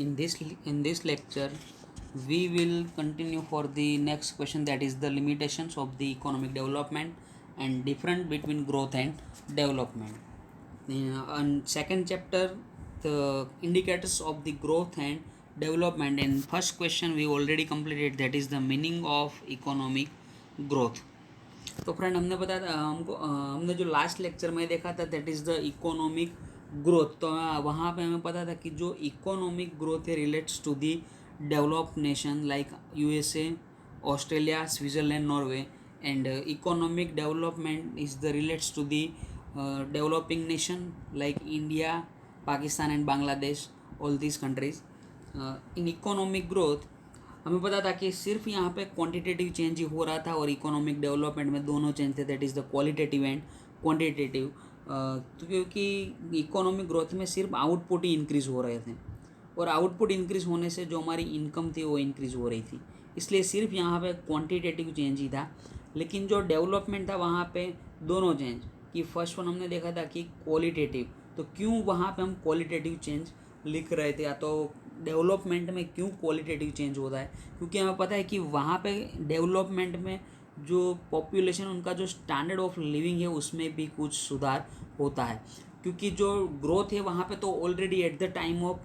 In this lecture we will continue for the next question, that is the limitations of the economic development and difference between growth and development. On second chapter, the indicators of the growth and development. In first question we already completed, that is the meaning of economic growth. तो friend हमने बताया था हमने जो last lecture में देखा था that is the economic growth. तो वहाँ पे हमें पता था कि जो इकोनॉमिक ग्रोथ है relates to the developed nation like USA, Australia, Switzerland, Norway, and economic development is the relates to the developing nation like India, Pakistan and Bangladesh, all these countries. In economic growth हमें पता था कि सिर्फ यहाँ पे quantitative change ही हो रहा था और इकोनॉमिक डेवलपमेंट में दोनों चेंज थे, that is the qualitative and quantitative. तो क्योंकि इकोनॉमिक ग्रोथ में सिर्फ आउटपुट ही इंक्रीज़ हो रहे थे और आउटपुट इंक्रीज़ होने से जो हमारी इनकम थी वो इंक्रीज़ हो रही थी, इसलिए सिर्फ यहाँ पे क्वांटिटेटिव चेंज ही था। लेकिन जो डेवलपमेंट था वहाँ पे दोनों चेंज, कि फर्स्ट वन हमने देखा था कि क्वालिटेटिव, तो क्यों वहाँ पे हम क्वालिटेटिव चेंज लिख रहे थे, या तो डेवलपमेंट में क्यों क्वालिटेटिव चेंज होता है, क्योंकि हमें पता है कि वहाँ पे डेवलपमेंट में जो पॉपुलेशन, उनका जो स्टैंडर्ड ऑफ लिविंग है उसमें भी कुछ सुधार होता है। क्योंकि जो ग्रोथ है वहाँ पे तो already at the time of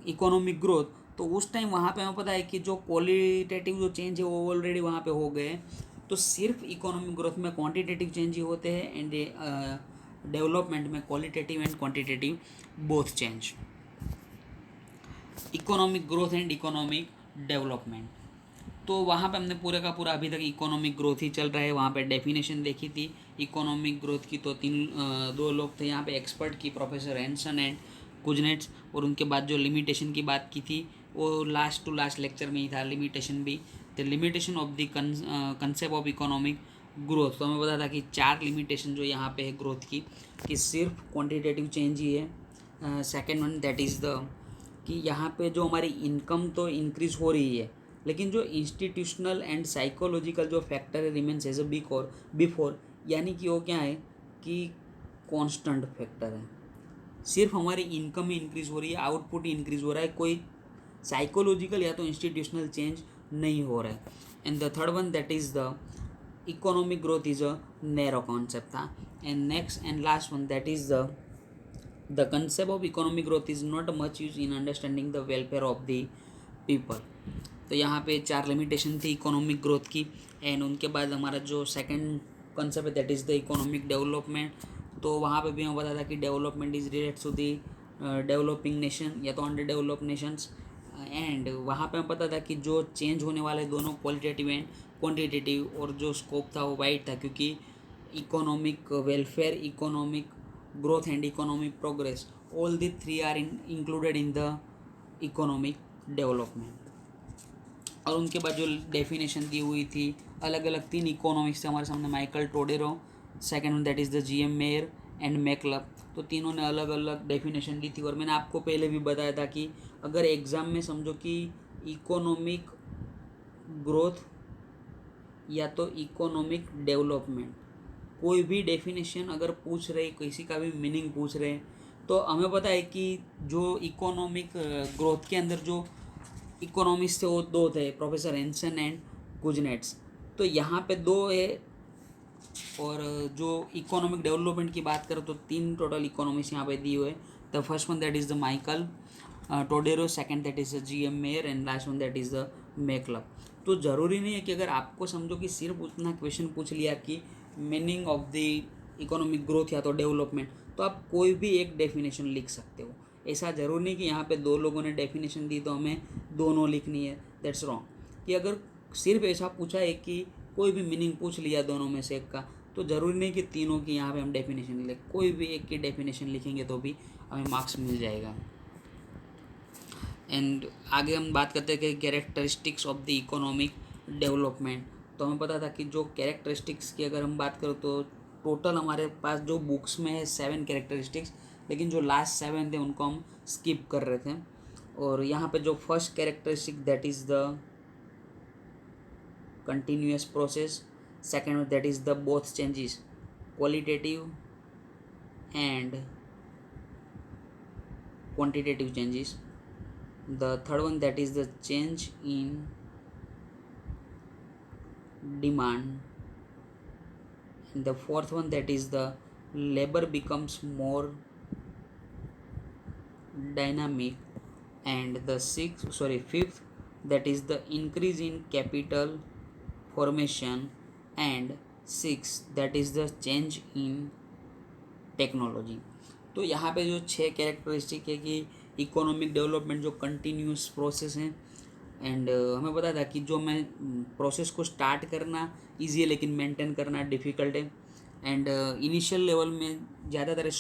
economic growth, तो उस टाइम वहाँ पे हमें पता है कि जो क्वालिटेटिव जो चेंज है वो ऑलरेडी वहाँ पे हो गए। तो सिर्फ इकोनॉमिक ग्रोथ में क्वांटिटेटिव चेंज ही होते हैं एंड डेवलपमेंट में qualitative and quantitative both change. Economic growth and economic development, तो वहाँ पे हमने पूरे का पूरा अभी तक इकोनॉमिक ग्रोथ ही चल रहा है। वहाँ पे डेफिनेशन देखी थी इकोनॉमिक ग्रोथ की, तो दो लोग थे यहाँ पे एक्सपर्ट की, प्रोफेसर हैंसन एंड कुजनेट्स, और उनके बाद जो लिमिटेशन की बात की थी वो लास्ट टू लास्ट लेक्चर में ही था, लिमिटेशन भी। The limitation of the concept of economic growth, तो हमें पता था कि 4 लिमिटेशन जो यहाँ पे है ग्रोथ की, कि सिर्फ क्वान्टिटेटिव चेंज ही है। Second one that is the कि यहाँ पे जो हमारी इनकम तो इंक्रीज़ हो रही है, लेकिन जो इंस्टीट्यूशनल एंड साइकोलॉजिकल जो फैक्टर है रिमेंस एज अ बिफोर, यानी कि वो क्या है कि कांस्टेंट फैक्टर है। सिर्फ हमारी इनकम ही इंक्रीज़ हो रही है, आउटपुट ही इंक्रीज़ हो रहा है, कोई साइकोलॉजिकल या तो इंस्टीट्यूशनल चेंज नहीं हो रहा है। And the third one that is the economic growth is a narrow concept था। And next and last one that is the concept of economic growth is not much used in understanding the welfare of the people। तो यहाँ पे 4 limitation थी economic growth की। And उनके बाद हमारा जो सेकंड कंसेप्ट है that is the economic development, तो वहाँ पे भी हमें पता था कि development is related to the developing nation या तो अंडर डेवलप नेशंस। एंड वहाँ पे हमें पता था कि जो चेंज होने वाले दोनों क्वालिटेटिव एंड क्वान्टिटेटिव, और जो स्कोप था वो वाइड था, क्योंकि economic welfare, economic growth and economic progress, all the three are included in the economic development। और उनके बाद जो डेफिनेशन दी हुई थी अलग अलग 3 इकोनॉमिक्स थे हमारे सामने, Michael Todaro, second that is the GM Meier and मैकलब, तो तीनों ने अलग अलग डेफिनेशन दी थी। और मैंने आपको पहले भी बताया था कि अगर एग्ज़ाम में समझो कि इकोनॉमिक ग्रोथ या तो इकोनॉमिक डेवलपमेंट, कोई भी डेफिनेशन अगर पूछ रहे, किसी का भी मीनिंग पूछ रहे, तो हमें पता है कि जो इकोनॉमिक ग्रोथ के अंदर जो इकोनॉमिस्ट थे वो 2 थे, प्रोफेसर हैंसन एंड कुजनेट्स, तो यहाँ पे 2 है। और जो इकोनॉमिक डेवलपमेंट की बात करें तो 3 टोटल इकोनॉमिस्ट यहाँ पे दिए हुए। The first one that is the Michael Todaro, second that is the GM Meier and last one that is the मैकलब। तो ज़रूरी नहीं है कि अगर आपको समझो कि सिर्फ उतना क्वेश्चन पूछ लिया कि meaning of the economic growth या तो डेवलपमेंट, तो आप कोई भी एक डेफिनेशन लिख सकते हो। ऐसा ज़रूरी नहीं कि यहाँ पे 2 लोगों ने डेफिनेशन दी तो हमें दोनों लिखनी है, दैट्स रॉन्ग। कि अगर सिर्फ ऐसा पूछा है कि कोई भी मीनिंग पूछ लिया दोनों में से एक का, तो ज़रूरी नहीं कि तीनों की यहाँ पे हम डेफिनेशन लिखें, कोई भी एक की डेफिनेशन लिखेंगे तो भी हमें मार्क्स मिल जाएगा। एंड आगे हम बात करते हैं कि characteristics of the economic development, तो हमें पता था कि जो कैरेक्टरिस्टिक्स की अगर हम बात करें तो टोटल हमारे पास जो बुक्स में है 7 कैरेक्टरिस्टिक्स, लेकिन जो लास्ट 7 थे उनको हम स्किप कर रहे थे। और यहाँ पे जो first characteristic that is the continuous process, second that is the both changes qualitative and quantitative changes, The third one, that is the change in demand. And the fourth one, that is the labor becomes more dynamic. And the fifth, that is the increase in capital formation. And six, that is the change in technology. तो यहाँ पे जो छः characteristic है कि economic development जो continuous process है. And हमें पता था कि जो मैं प्रोसेस को स्टार्ट करना ईजी है लेकिन मेंटेन करना डिफ़िकल्ट है. एंड इनिशियल लेवल में ज़्यादातर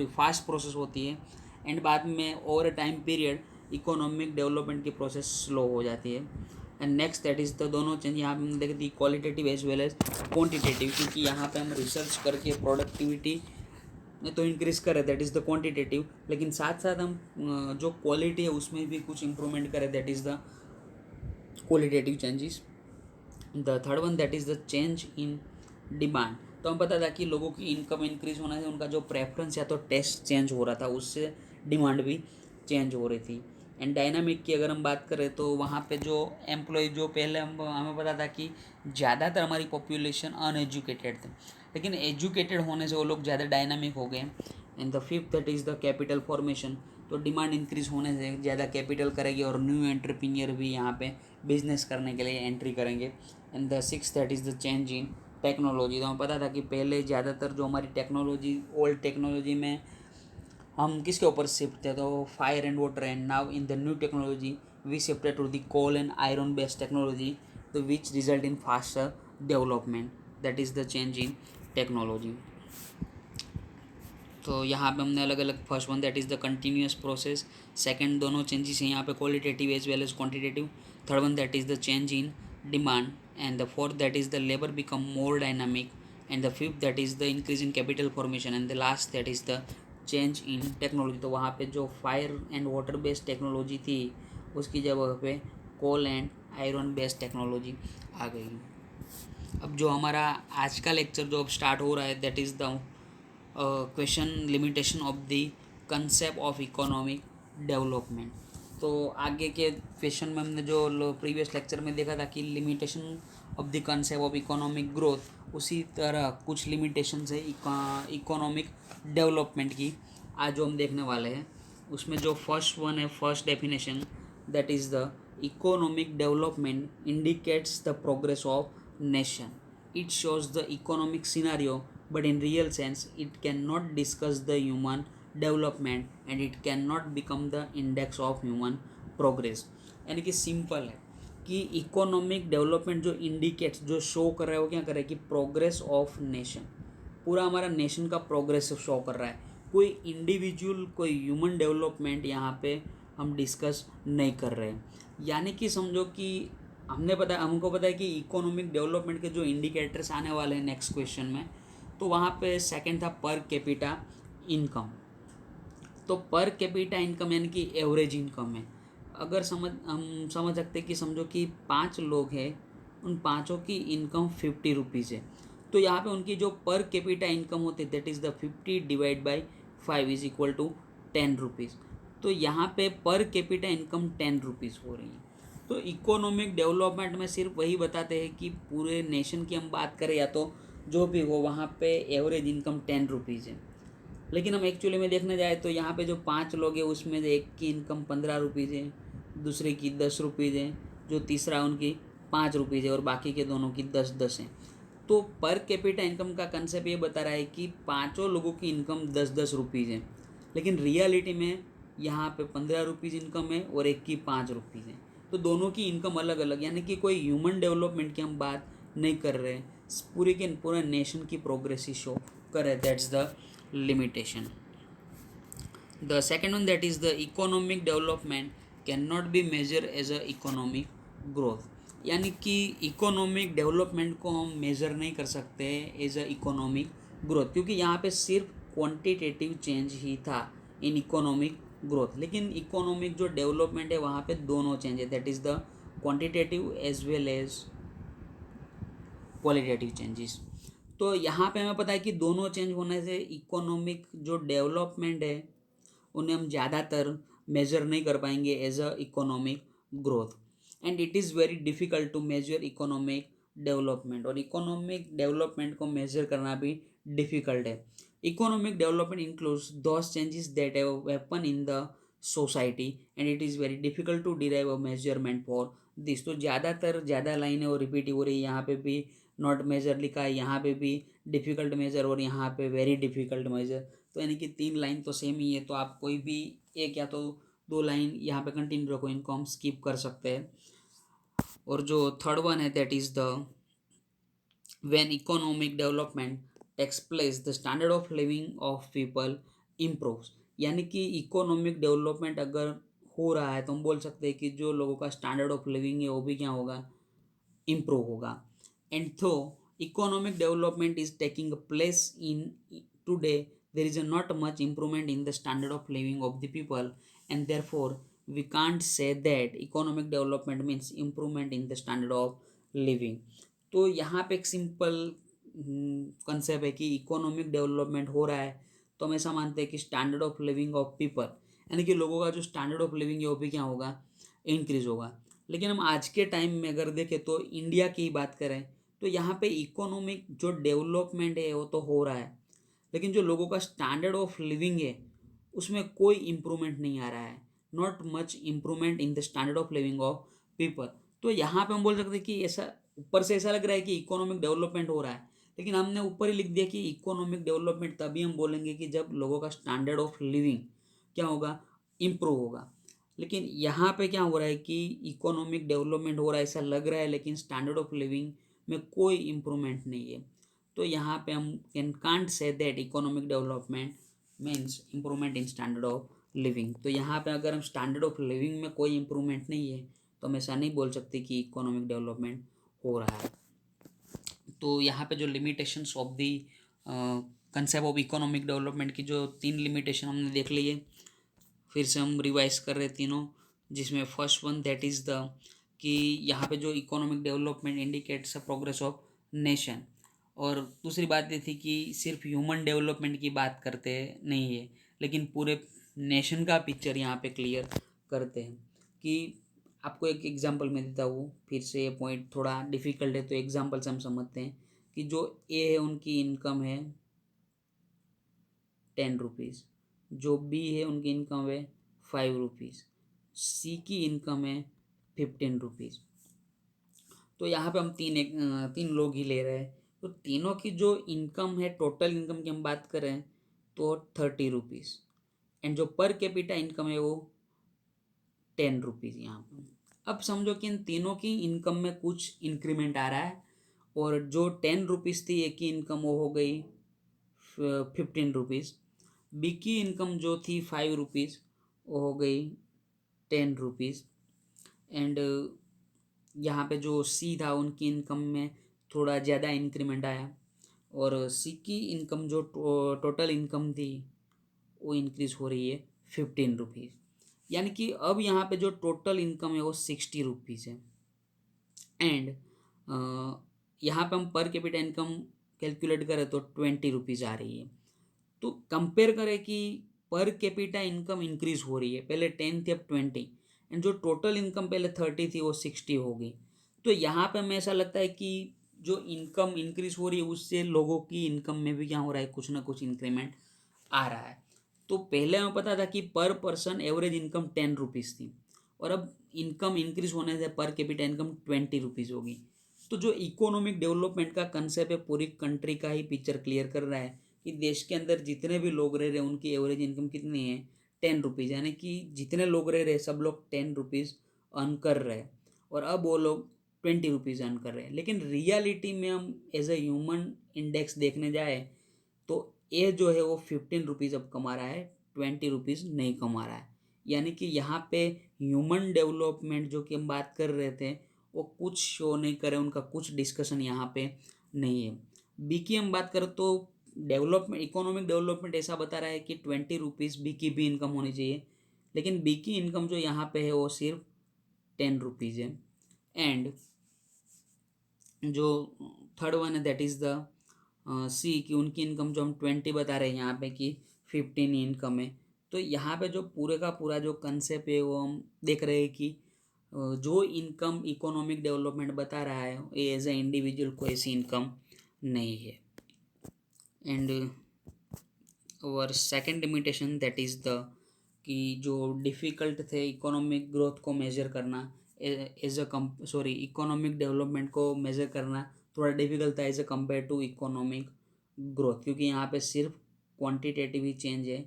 फास्ट प्रोसेस होती है. एंड बाद में over time period economic development की प्रोसेस स्लो हो जाती है. And next, that is the दोनों चेंज यहाँ पे हम देखते हैं qualitative as well as quantitative, क्योंकि यहाँ पे हम रिसर्च करके प्रोडक्टिविटी तो इंक्रीज़ करें, दैट इज़ द क्वांटिटेटिव. लेकिन साथ साथ हम जो क्वालिटी है उसमें भी कुछ इंप्रूवमेंट करें, that is the qualitative changes. The third one, that is the change in demand. तो हम पता था कि लोगों की इनकम इंक्रीज होने से उनका जो प्रेफरेंस या तो टेस्ट चेंज हो रहा था, उससे डिमांड भी चेंज हो रही थी. एंड डायनामिक की अगर हम बात करें तो वहाँ पे जो एम्प्लॉय जो पहले हमें पता था कि ज़्यादातर हमारी पॉपुलेशन अनएजुकेटेड थे, लेकिन एजुकेटेड होने से वो लोग ज़्यादा डायनामिक हो गए. And the fifth, that is the capital formation. तो डिमांड इंक्रीज होने से ज़्यादा कैपिटल करेगी और न्यू एंटरप्रेन्योर भी यहाँ पे बिजनेस करने के लिए एंट्री करेंगे. And the six, that is the change in technology. तो हमें पता था कि पहले ज़्यादातर जो हमारी टेक्नोलॉजी, ओल्ड टेक्नोलॉजी में हम किसके ऊपर शिफ्ट थे, तो fire and water. And now in the new technology we shifted to the coal and iron based technology, तो which result in faster development. That is the change in technology. तो यहाँ पे हमने अलग अलग, first one that is the continuous process, second दोनों changes हैं यहाँ पे qualitative as well as quantitative, third one that is the change in demand, and the fourth that is the labour become more dynamic, and the fifth that is the increase in capital formation, and the last that is the change in technology. तो वहाँ पे जो fire and water based technology थी उसकी जगह पे कोल and iron based technology आ गई. अब जो हमारा आज का लेक्चर जो अब स्टार्ट हो रहा है, that is the question limitation of the concept of economic development. तो आगे के क्वेश्चन में हमने जो प्रीवियस लेक्चर में देखा था कि limitation of the concept of economic growth, उसी तरह कुछ लिमिटेशंस है इकोनॉमिक डेवलपमेंट की आज जो हम देखने वाले हैं. उसमें जो फर्स्ट वन है, first definition, that is the economic development indicates the progress of nation. It shows the economic scenario, but in real sense, it cannot discuss the human development and it cannot become the index of human progress. यानी कि simple है कि economic development जो indicates, जो show कर रहा है, वो क्या कर रहा है कि प्रोग्रेस ऑफ नेशन, पूरा हमारा नेशन का प्रोग्रेस शो कर रहा है. कोई इंडिविजुअल, कोई ह्यूमन डेवलपमेंट यहाँ पे हम डिस्कस नहीं कर रहे हैं. यानी कि समझो कि हमको पता है कि इकोनॉमिक डेवलपमेंट के जो इंडिकेटर्स आने वाले हैं नेक्स्ट क्वेश्चन में, तो वहाँ पे सेकंड था पर कैपिटा इनकम. तो पर कैपिटा इनकम यानी कि एवरेज इनकम है. अगर हम समझ सकते हैं कि समझो कि 5 लोग हैं, उन पाँचों की इनकम 50 रुपीज़ है. तो यहाँ पे उनकी जो पर कैपिटा इनकम होती है, that is the 50 divide by 5 is equal to 10 rupees. तो यहाँ पे पर कैपिटा इनकम 10 रुपीज़ हो रही है. तो इकोनॉमिक डेवलपमेंट में सिर्फ वही बताते हैं कि पूरे नेशन की हम बात करें या तो जो भी हो, वहाँ पे एवरेज इनकम 10 रुपीज़ है. लेकिन हम एक्चुअली में देखने जाए तो यहाँ पे जो 5 लोग हैं उसमें एक की इनकम 15 रुपीज़ है, दूसरे की 10 रुपीज़ है, जो तीसरा उनकी 5 रुपीज़ है और बाकी के दोनों की 10-10 है. तो पर कैपिटा इनकम का कंसेप्ट ये बता रहा है कि पाँचों लोगों की इनकम 10-10 रुपीज़ है, लेकिन रियलिटी में यहाँ पे 15 रुपीज़ इनकम है और एक की 5 रुपीज़ है. तो दोनों की इनकम अलग अलग, यानी कि कोई ह्यूमन डेवलपमेंट की हम बात नहीं कर रहे हैं, पूरे के पूरे नेशन की प्रोग्रेस ही शो कर रहे. That's the limitation. The second one, that is the economic development can not be measure as a economic growth. यानी कि इकोनॉमिक डेवलपमेंट को हम मेज़र नहीं कर सकते एज अ इकोनॉमिक ग्रोथ, क्योंकि यहाँ पे सिर्फ क्वांटिटेटिव चेंज ही था इन इकोनॉमिक ग्रोथ. लेकिन इकोनॉमिक जो डेवलपमेंट है वहाँ पे दोनों चेंज है, that is the quantitative as well as qualitative changes. तो यहाँ पे हमें पता है कि दोनों चेंज होने से इकोनॉमिक जो डेवलपमेंट है उन्हें हम ज़्यादातर मेजर नहीं कर पाएंगे as a economic growth. And it is very difficult to measure economic development, और इकोनॉमिक डेवलपमेंट को मेजर करना भी डिफिकल्ट है। Economic development includes those changes that have happen in the society and it is very difficult to derive a measurement for this. तो ज़्यादातर ज़्यादा लाइनें और रिपीट हो रही है, यहाँ पे भी नॉट मेजर लिखा है, यहाँ पे भी डिफिकल्ट मेजर और यहाँ पे वेरी डिफिकल्ट मेजर। तो यानी कि 3 लाइन तो सेम ही है, तो आप कोई भी एक या तो 2 लाइन यहाँ पे कंटिन्यू रखो, इनको हम स्किप कर सकते हैं। और जो थर्ड वन है that is the when economic development takes place the standard of living of people improves। यानी कि इकोनॉमिक डेवलपमेंट अगर हो रहा है तो हम बोल सकते हैं कि जो लोगों का स्टैंडर्ड ऑफ लिविंग है वो भी क्या होगा, इम्प्रूव होगा। एंड थो economic development is taking place in today there is a not much improvement in the standard of living of the people, and therefore we can't say that economic development means improvement in the standard of living। तो यहाँ पे एक simple concept है कि economic development हो रहा है तो हम ऐसा मानते हैं कि standard of living of people, यानी कि लोगों का जो स्टैंडर्ड ऑफ लिविंग है वो भी क्या होगा, इंक्रीज होगा। लेकिन हम आज के टाइम में अगर देखें तो इंडिया की बात करें तो यहाँ पे इकोनॉमिक जो डेवलपमेंट है वो तो हो रहा है, लेकिन जो लोगों का स्टैंडर्ड ऑफ लिविंग है उसमें कोई इम्प्रूवमेंट नहीं आ रहा है, not much improvement in the standard of living of people. तो यहाँ पे हम बोल सकते हैं कि ऐसा ऊपर से ऐसा लग रहा है कि इकोनॉमिक डेवलपमेंट हो रहा है, लेकिन हमने ऊपर ही लिख दिया कि इकोनॉमिक डेवलपमेंट तभी हम बोलेंगे कि जब लोगों का स्टैंडर्ड ऑफ लिविंग क्या होगा, इम्प्रूव होगा। लेकिन यहाँ पे क्या हो रहा है कि इकोनॉमिक डेवलपमेंट हो रहा है ऐसा लग रहा है, लेकिन स्टैंडर्ड ऑफ लिविंग में कोई इम्प्रूवमेंट नहीं है। तो यहाँ पे हम can can't say that economic development means improvement in standard of living. तो यहाँ पे अगर हम स्टैंडर्ड ऑफ लिविंग में कोई इम्प्रूवमेंट नहीं है तो हम ऐसा नहीं बोल सकते कि इकोनॉमिक डेवलपमेंट हो रहा है। तो यहाँ पे जो limitations of the concept of economic development की जो 3 लिमिटेशन हमने देख ली है, फिर से हम रिवाइज कर रहे तीनों, जिसमें first one that is the कि यहाँ पे जो economic development indicates a progress of nation, और दूसरी बात ये थी कि सिर्फ ह्यूमन डेवलपमेंट की बात करते नहीं है, लेकिन पूरे नेशन का पिक्चर यहाँ पे क्लियर करते हैं। कि आपको एक एग्जांपल मैं देता हूँ, फिर से ये पॉइंट थोड़ा डिफिकल्ट है तो एग्जांपल से हम समझते हैं कि जो ए है उनकी इनकम है 10 रुपीज़, जो बी है उनकी इनकम है 5 रुपीज़, सी की इनकम है 15 रुपीज़। तो यहाँ पे हम तीन लोग ही ले रहे हैं, तो तीनों की जो इनकम है, टोटल इनकम की हम बात करें तो 30 रुपीज़, एंड जो पर कैपिटा इनकम है वो 10 रुपीज़ यहाँ पर। अब समझो कि इन तीनों की इनकम में कुछ इंक्रीमेंट आ रहा है, और जो 10 रुपीज़ थी एक की इनकम वो हो गई 15 रुपीज़, बी की इनकम जो थी 5 रुपीज़ वो हो गई 10 रुपीज़, एंड यहाँ पे जो सी था उनकी इनकम में थोड़ा ज़्यादा इंक्रीमेंट आया, और सी की इनकम जो टोटल इनकम थी वो इंक्रीज़ हो रही है 15 रुपीज़। यानी कि अब यहाँ पे जो टोटल इनकम है वो 60 रुपीज़ है, एंड यहाँ पे हम पर कैपिटा इनकम कैलकुलेट करें तो 20 रुपीज़ आ रही है। तो कंपेयर करें कि पर कैपिटा इनकम इंक्रीज हो रही है, पहले 10 थी अब 20, एंड जो टोटल इनकम पहले 30 थी वो 60 हो गई। तो यहाँ पे हमें ऐसा लगता है कि जो इनकम इंक्रीज हो रही है उससे लोगों की इनकम में भी क्या हो रहा है, कुछ ना कुछ इंक्रीमेंट आ रहा है। तो पहले हमें पता था कि पर पर्सन एवरेज इनकम 10 रुपीज़ थी, और अब इनकम इंक्रीज होने से पर कैपिटा इनकम 20 रुपीज़ होगी। तो जो इकोनॉमिक डेवलपमेंट का कंसेप्ट है पूरी कंट्री का ही पिक्चर क्लियर कर रहा है कि देश के अंदर जितने भी लोग रह रहे हैं उनकी एवरेज इनकम कितनी है, 10 रुपीज़, यानी कि जितने लोग रह रहे हैं सब लोग 10 रुपीज़ अर्न कर रहे हैं, और अब वो लोग 20 रुपीज़ अर्न कर रहे हैं। लेकिन रियलिटी में हम एज ए ह्यूमन इंडेक्स देखने जाए तो ए जो है वो 15 रुपीज़ अब कमा रहा है, 20 रुपीज़ नहीं कमा रहा है। यानी कि यहाँ पे ह्यूमन डेवलपमेंट जो कि हम बात कर रहे थे वो कुछ शो नहीं करे, उनका कुछ डिस्कशन यहाँ पे नहीं है। बी की हम बात करें तो डेवलपमेंट, इकोनॉमिक डेवलपमेंट ऐसा बता रहा है कि 20 रुपीज़ बी की भी इनकम होनी चाहिए, लेकिन बी की इनकम जो यहाँ पे है वो सिर्फ 10 रुपीज़ है। एंड जो थर्ड वन है दैट इज़ द सी, कि उनकी इनकम जो हम 20 बता रहे हैं यहाँ पे कि 15 इनकम है, तो यहाँ पे जो पूरे का पूरा जो कंसेप्ट है वो हम देख रहे हैं कि जो इनकम इकोनॉमिक डेवलपमेंट बता रहा है ये एज ए इंडिविजुअल को ऐसी इनकम नहीं है। एंड और second limitation that is the कि जो डिफ़िकल्ट थे इकोनॉमिक ग्रोथ को मेजर करना एज अ इकोनॉमिक डेवलपमेंट को मेजर करना थोड़ा डिफिकल्ट था as a compare to economic growth, क्योंकि यहाँ पे सिर्फ क्वांटिटेटिव ही चेंज है,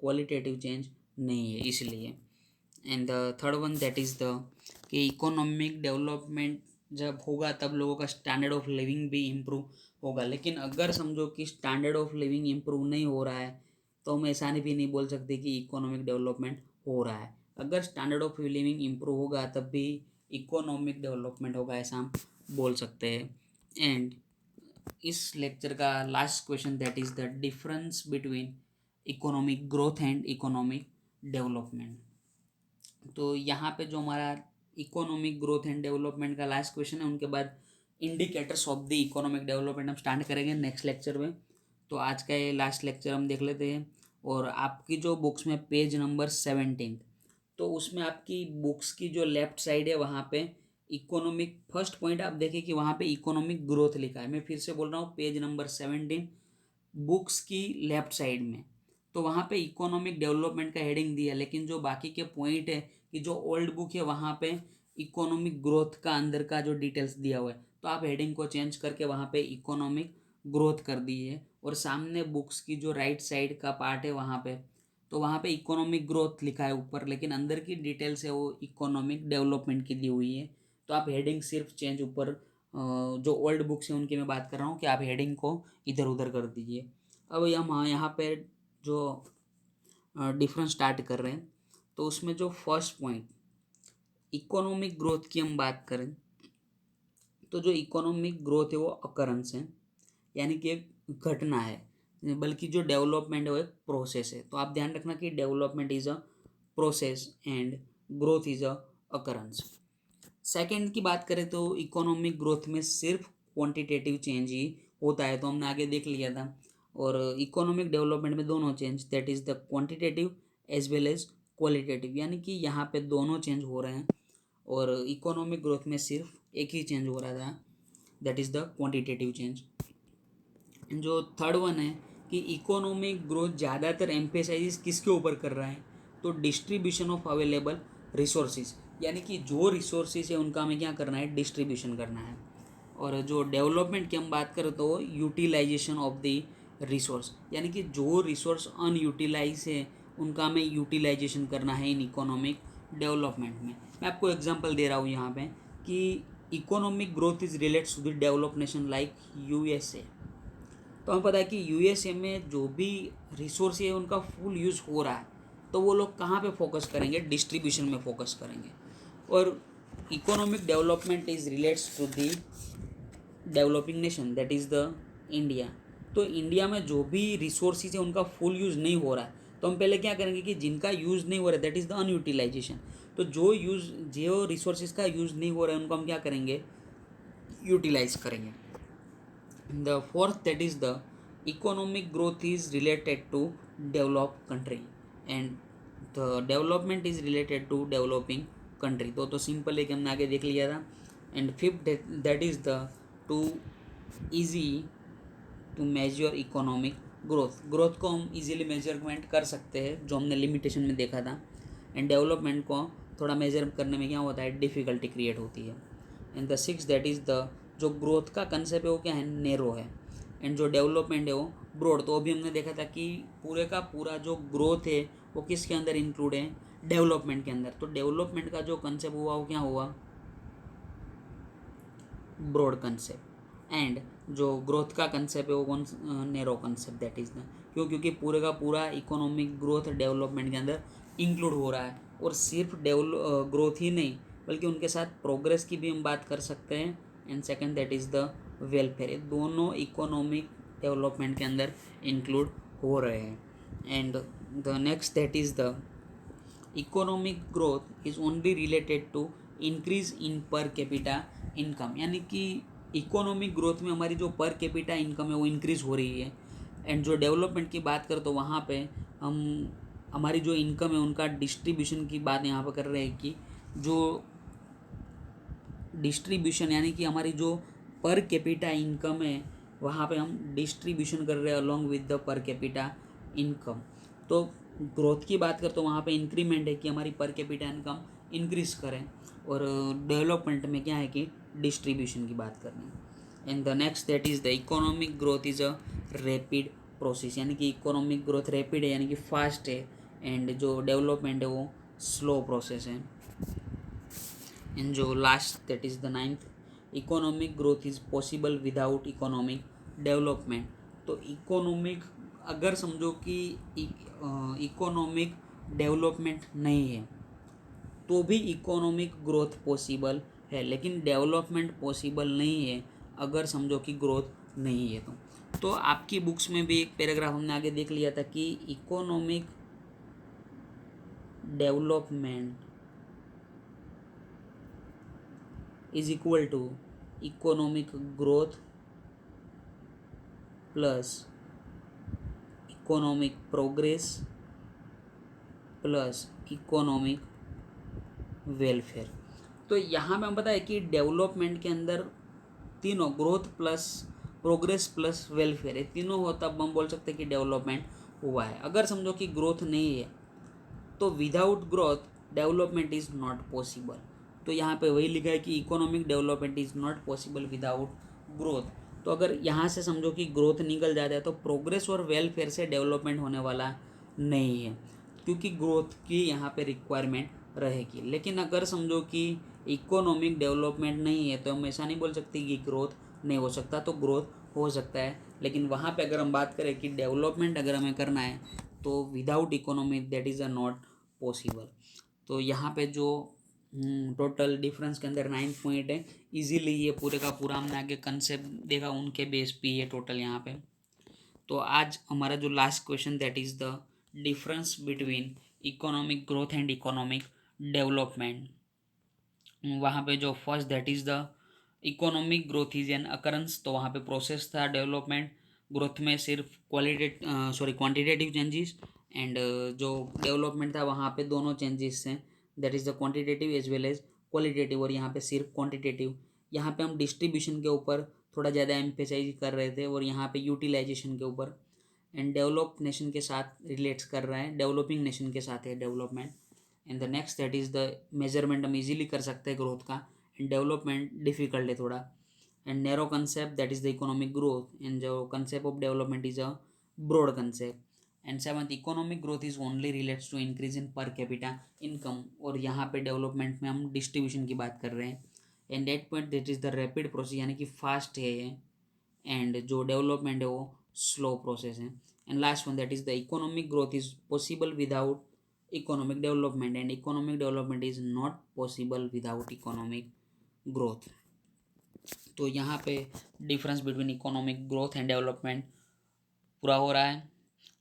क्वालिटेटिव चेंज नहीं है इसलिए। And the third one that is the कि इकोनॉमिक डेवलपमेंट जब होगा तब लोगों का स्टैंडर्ड ऑफ लिविंग भी इम्प्रूव होगा, लेकिन अगर समझो कि स्टैंडर्ड ऑफ लिविंग इम्प्रूव नहीं हो रहा है तो हम ऐसा भी नहीं बोल सकते कि इकोनॉमिक डेवलपमेंट हो रहा है। अगर स्टैंडर्ड ऑफ लिविंग इम्प्रूव होगा तब भी इकोनॉमिक डेवलपमेंट होगा, ऐसा हम बोल सकते हैं। एंड इस लेक्चर का last question that is the difference between economic growth and economic development. तो यहाँ पे जो हमारा इकोनॉमिक ग्रोथ एंड डेवलपमेंट का लास्ट क्वेश्चन है, उनके बाद indicators of the economic development हम स्टार्ट करेंगे नेक्स्ट लेक्चर में। तो आज का ये लास्ट लेक्चर हम देख लेते हैं। और आपकी जो बुक्स में पेज नंबर 17, तो उसमें आपकी बुक्स की जो लेफ्ट साइड है वहाँ पे इकोनॉमिक फर्स्ट पॉइंट आप देखें कि वहाँ पे इकोनॉमिक ग्रोथ लिखा है। मैं फिर से बोल रहा हूँ, पेज नंबर 17 बुक्स की लेफ्ट साइड में, तो वहाँ पे इकोनॉमिक डेवलपमेंट का हेडिंग दिया, लेकिन जो बाकी के पॉइंट है कि जो ओल्ड बुक है वहाँ पे इकोनॉमिक ग्रोथ का अंदर का जो डिटेल्स दिया हुआ है, तो आप हेडिंग को चेंज करके वहाँ पे इकोनॉमिक ग्रोथ कर दीजिए। और सामने बुक्स की जो राइट साइड का पार्ट है वहाँ पे, तो वहाँ पे इकोनॉमिक ग्रोथ लिखा है ऊपर, लेकिन अंदर की डिटेल्स है वो इकोनॉमिक डेवलपमेंट की दी हुई है। तो आप हेडिंग सिर्फ चेंज ऊपर जो ओल्ड बुक्स हैं उनकी मैं बात कर रहा हूँ कि आप हेडिंग को इधर उधर कर दीजिए। अब हम यहाँ पे जो डिफरेंस स्टार्ट कर रहे हैं, तो उसमें जो फर्स्ट पॉइंट इकोनॉमिक ग्रोथ की हम बात करें, तो जो इकोनॉमिक ग्रोथ है वो अकरेंस है, यानी कि एक घटना है, बल्कि जो डेवलपमेंट है वो एक प्रोसेस है। तो आप ध्यान रखना कि development is a process and growth is a occurrence. Second की बात करें तो इकोनॉमिक ग्रोथ में सिर्फ क्वांटिटेटिव चेंज ही होता है, तो हमने आगे देख लिया था। और इकोनॉमिक डेवलपमेंट में दोनों change that is the quantitative as well as qualitative, यानी कि यहाँ पे दोनों चेंज हो रहे हैं। और इकोनॉमिक ग्रोथ में सिर्फ एक ही चेंज हो रहा था, that is the quantitative change. जो थर्ड वन है कि इकोनॉमिक ग्रोथ ज़्यादातर एम्फेसाइज किसके ऊपर कर रहा है, तो डिस्ट्रीब्यूशन ऑफ अवेलेबल रिसोर्सेज, यानी कि जो रिसोर्सेज है उनका हमें क्या करना है, डिस्ट्रीब्यूशन करना है। और जो डेवलपमेंट की हम बात करें तो यूटिलाइजेशन ऑफ द रिसोर्स, यानी कि जो रिसोर्स अनयूटिलाइज है उनका हमें यूटिलाइजेशन करना है इन इकोनॉमिक डेवलपमेंट में। मैं आपको एग्जांपल दे रहा हूँ यहाँ पे कि economic growth is related to the develop nation like USA. तो हमें पता है कि यूएसए में जो भी रिसोर्स है उनका फुल यूज़ हो रहा है, तो वो लोग कहाँ पे फोकस करेंगे, डिस्ट्रीब्यूशन में फोकस करेंगे। और economic development is relates to the developing nation that is the India. तो इंडिया में जो भी रिसोर्सेज है उनका फुल यूज़ नहीं हो रहा है, तो हम पहले क्या करेंगे कि जिनका यूज़ नहीं हो रहा है दैट इज़ द अनयूटिलाइजेशन। तो जो रिसोर्सेज का यूज़ नहीं हो रहा है उनको हम क्या करेंगे, यूटिलाइज करेंगे। The fourth that is the economic growth is related to developed country and the development is related to developing country। तो सिंपल है कि हमने आगे देख लिया था। And fifth that is the too easy to measure economic growth, growth को हम इजीली मेजरमेंट कर सकते हैं जो हमने लिमिटेशन में देखा था। एंड डेवलपमेंट को थोड़ा मेजर करने में क्या होता है, डिफ़िकल्टी क्रिएट होती है। And the six that is the जो ग्रोथ का कंसेप्ट है वो क्या है, नेरो है। एंड जो डेवलपमेंट है वो ब्रॉड। तो अभी हमने देखा था कि पूरे का पूरा जो ग्रोथ है वो किसके अंदर इंक्लूड है, डेवलपमेंट के अंदर। तो डेवलपमेंट का जो कंसेप्ट हुआ वो क्या हुआ, ब्रॉड कंसेप्ट। एंड जो ग्रोथ का कंसेप्ट है वो कौन, narrow concept that is the, क्योंकि पूरे का पूरा इकोनॉमिक ग्रोथ डेवलपमेंट के अंदर इंक्लूड हो रहा है। और सिर्फ ग्रोथ ही नहीं बल्कि उनके साथ प्रोग्रेस की भी हम बात कर सकते हैं। And second that is the welfare, ये दोनों इकोनॉमिक डेवलपमेंट के अंदर इंक्लूड हो रहे हैं। And the next that is the economic growth is only related to increase in per capita income, यानी कि इकोनॉमिक ग्रोथ में हमारी जो पर कैपिटा इनकम है वो इंक्रीज़ हो रही है। एंड जो डेवलपमेंट की बात करें तो वहाँ पे हम हमारी जो इनकम है उनका डिस्ट्रीब्यूशन की बात यहाँ पर कर रहे हैं कि जो डिस्ट्रीब्यूशन यानी कि हमारी जो पर कैपिटा इनकम है वहाँ पे हम डिस्ट्रीब्यूशन कर रहे हैं अलॉन्ग विद द पर कैपिटा इनकम। तो ग्रोथ की बात करें तो वहाँ पे इंक्रीमेंट है कि हमारी पर कैपिटा इनकम इंक्रीज करें, और डेवलपमेंट में क्या है कि डिस्ट्रीब्यूशन की बात करनी है। And the next that is the economic growth is a rapid process, यानी कि इकोनॉमिक ग्रोथ रैपिड है यानी कि फास्ट है, एंड जो डेवलपमेंट है वो स्लो प्रोसेस है। एंड जो last that is the ninth, economic growth is possible without economic development. तो इकोनॉमिक अगर समझो कि इकोनॉमिक डेवलपमेंट नहीं है तो भी इकोनॉमिक ग्रोथ पॉसिबल है, लेकिन डेवलपमेंट पॉसिबल नहीं है अगर समझो कि ग्रोथ नहीं है। तो आपकी बुक्स में भी एक पैराग्राफ हमने आगे देख लिया था कि economic development is equal to economic growth plus economic progress plus economic welfare. तो यहाँ पे हम पता है कि डेवलपमेंट के अंदर तीनों growth plus progress plus welfare है, तीनों हो तब हम बोल सकते हैं कि डेवलपमेंट हुआ है। अगर समझो कि ग्रोथ नहीं है तो without growth development is not possible. तो यहाँ पे वही लिखा है कि economic development is not possible without growth. तो अगर यहाँ से समझो कि ग्रोथ निकल जाता है तो प्रोग्रेस और वेलफेयर से डेवलपमेंट होने वाला नहीं है, क्योंकि ग्रोथ की यहाँ पे रिक्वायरमेंट रहेगी। लेकिन अगर समझो कि इकोनॉमिक डेवलपमेंट नहीं है तो हम ऐसा नहीं बोल सकते कि ग्रोथ नहीं हो सकता, तो ग्रोथ हो सकता है। लेकिन वहाँ पे अगर हम बात करें कि डेवलपमेंट अगर हमें करना है तो without economy that is a not possible. तो यहाँ पे जो टोटल डिफरेंस के अंदर 9 पॉइंट है, इजीली ये पूरे का पूरा हमने आगे कंसेप्ट देखा उनके बेस पे ये टोटल यहाँ पे। तो आज हमारा जो last question that is the difference between economic growth and economic development. वहाँ पे जो first that is the economic growth is an occurrence, तो वहाँ पे प्रोसेस था। डेवलपमेंट ग्रोथ में सिर्फ क्वांटिटेटिव चेंजेस, एंड जो डेवलपमेंट था वहाँ पे दोनों चेंजेस हैं, that is the quantitative as well as qualitative, और यहाँ पे सिर्फ क्वांटिटेटिव। यहाँ पे हम डिस्ट्रीब्यूशन के ऊपर थोड़ा ज़्यादा एम्फेसाइज कर रहे थे और यहाँ पे यूटिलाइजेशन के ऊपर। एंड डेवलप नेशन के साथ रिलेट्स कर रहा है, डेवलपिंग नेशन के साथ है development. And the next that is the measurement हम इजीली कर सकते हैं ग्रोथ का, एंड डेवलपमेंट डिफिकल्ट है थोड़ा। And narrow concept that is the economic growth, and जो concept of development is a broad concept. And seventh, economic growth is only relates to increase in per capita income, और यहाँ पे development में हम distribution की बात कर रहे हैं। And 8 point that is the rapid process, यानी कि फास्ट है ये, एंड जो डेवलपमेंट है वो स्लो प्रोसेस है। And last one that is the economic growth is possible without economic development, and economic development is not possible without economic growth. तो यहाँ पे difference between economic growth and development पूरा हो रहा है।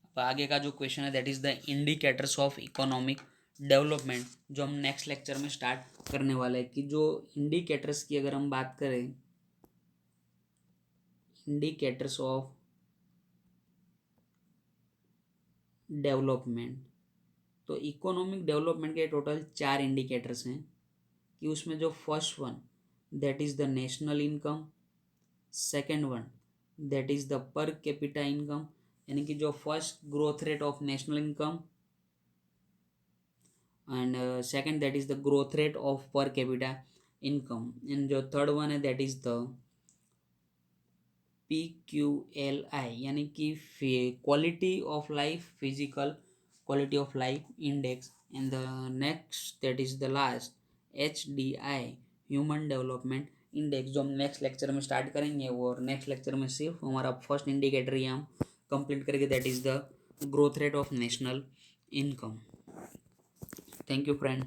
अब आगे का जो क्वेश्चन है that is the indicators of economic development, जो हम नेक्स्ट लेक्चर में स्टार्ट करने वाले हैं। कि जो इंडिकेटर्स की अगर हम बात करें, इंडिकेटर्स ऑफ डेवलपमेंट, तो इकोनॉमिक डेवलपमेंट के टोटल 4 इंडिकेटर्स हैं। कि उसमें जो first one that is the national income, second one that is the पर कैपिटा इनकम, यानी कि जो first growth rate of national income, and second that is the growth rate of पर कैपिटा इनकम, एंड जो third one है that is the PQLI, यानी कि quality of life, physical quality of life index. And the next that is the last HDI, human development index, जो हम next lecture में start करेंगे। और next lecture में सिर्फ हमारा फर्स्ट इंडिकेटर ही हम कंप्लीट करेंगे, that is the growth rate of national income. Thank you friend.